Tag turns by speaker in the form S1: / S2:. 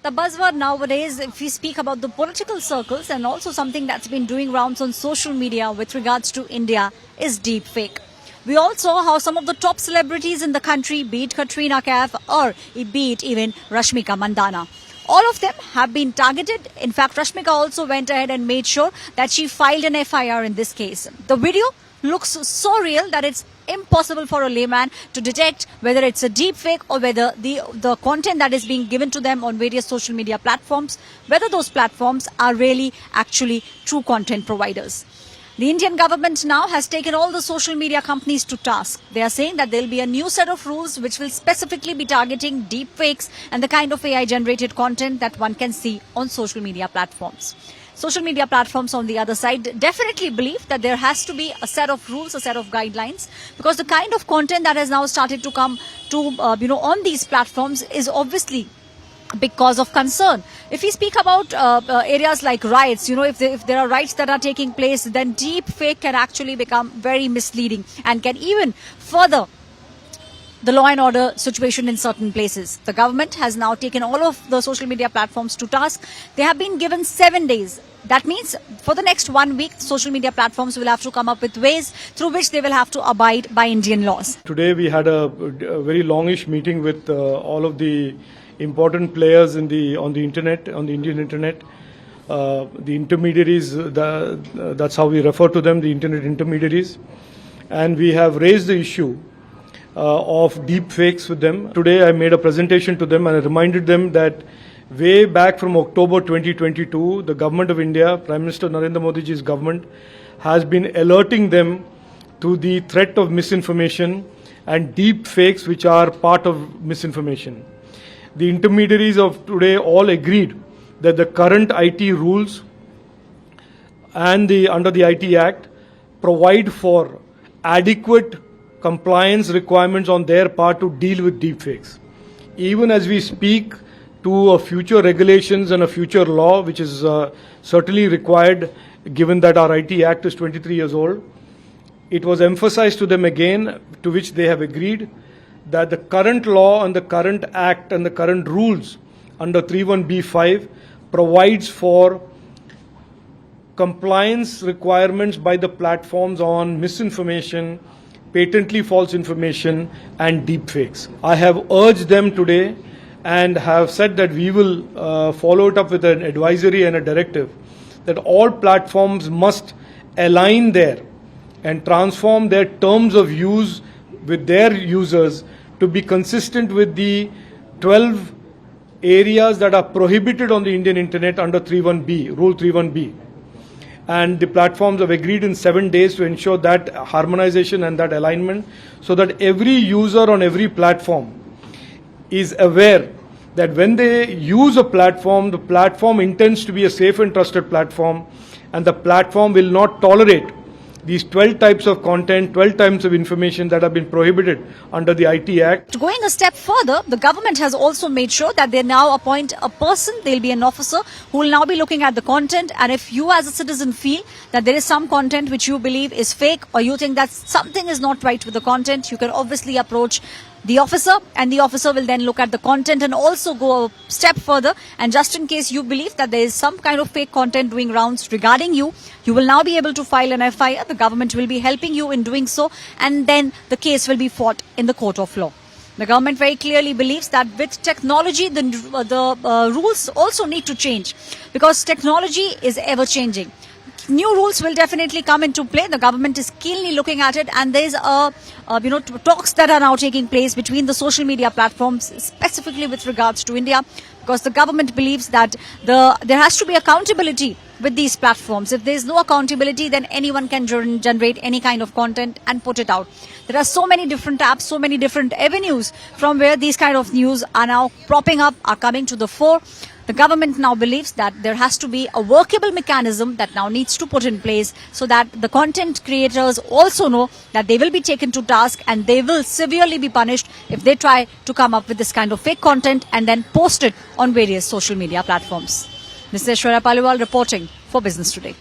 S1: The buzzword nowadays, if we speak about the political circles and also something that's been doing rounds on social media with regards to India, is deepfake. We all saw how some of the top celebrities in the country, be it Katrina Kaif or be it even Rashmika Mandanna, all of them have been targeted. In fact, Rashmika also went ahead and made sure that she filed an FIR in this case. The video looks so real that it's impossible for a layman to detect whether it's a deep fake or whether the content that is being given to them on various social media platforms, whether those platforms are really actually true content providers. The Indian government now has taken all the social media companies to task. They are saying that there will be a new set of rules which will specifically be targeting deep fakes and the kind of AI generated content that one can see on social media platforms. Social media platforms on the other side definitely believe that there has to be a set of rules, a set of guidelines, because the kind of content that has now started to come to, on these platforms is obviously a big cause of concern. If we speak about areas like riots, if there are riots that are taking place, then deep fake can actually become very misleading and can even further the law and order situation in certain places. The government has now taken all of the social media platforms to task. They have been given 7 days. That means for the next 1 week, social media platforms will have to come up with ways through which they will have to abide by Indian laws.
S2: Today we had a very longish meeting with all of the important players on the internet, on the Indian internet. The intermediaries, that's how we refer to them, the internet intermediaries. And we have raised the issue of deep fakes with them. Today I made a presentation to them and I reminded them that way back from October 2022, the government of India, Prime Minister Narendra Modi ji's government, has been alerting them to the threat of misinformation and deep fakes which are part of misinformation. The intermediaries of today all agreed that the current IT rules and under the IT Act provide for adequate compliance requirements on their part to deal with deepfakes. Even as we speak to a future regulations and a future law, which is certainly required given that our IT Act is 23 years old, it was emphasized to them again, to which they have agreed, that the current law and the current Act and the current rules under 31B5 provides for compliance requirements by the platforms on misinformation, patently false information and deepfakes. I have urged them today and have said that we will follow it up with an advisory and a directive that all platforms must align there and transform their terms of use with their users to be consistent with the 12 areas that are prohibited on the Indian internet under 31B, Rule 31B. And the platforms have agreed in 7 days to ensure that harmonization and that alignment so that every user on every platform is aware that when they use a platform, the platform intends to be a safe and trusted platform and the platform will not tolerate these 12 types of content, 12 types of information that have been prohibited under the IT Act.
S1: Going a step further, the government has also made sure that they now appoint a person, they'll be an officer who will now be looking at the content, and if you as a citizen feel that there is some content which you believe is fake or you think that something is not right with the content, you can obviously approach the officer and the officer will then look at the content and also go a step further, and just in case you believe that there is some kind of fake content doing rounds regarding you, you will now be able to file an FIR. The government will be helping you in doing so and then the case will be fought in the court of law. The government very clearly believes that with technology, the rules also need to change because technology is ever changing. New rules will definitely come into play. The government is keenly looking at it, and there's talks that are now taking place between the social media platforms, specifically with regards to India, because the government believes that there has to be accountability with these platforms. If there's no accountability, then anyone can generate any kind of content and put it out. There are so many different apps, so many different avenues from where these kind of news are now propping up, are coming to the fore. The government now believes that there has to be a workable mechanism that now needs to put in place so that the content creators also know that they will be taken to task and they will severely be punished if they try to come up with this kind of fake content and then post it on various social media platforms. This is Aishwariya Paliwal reporting for Business Today.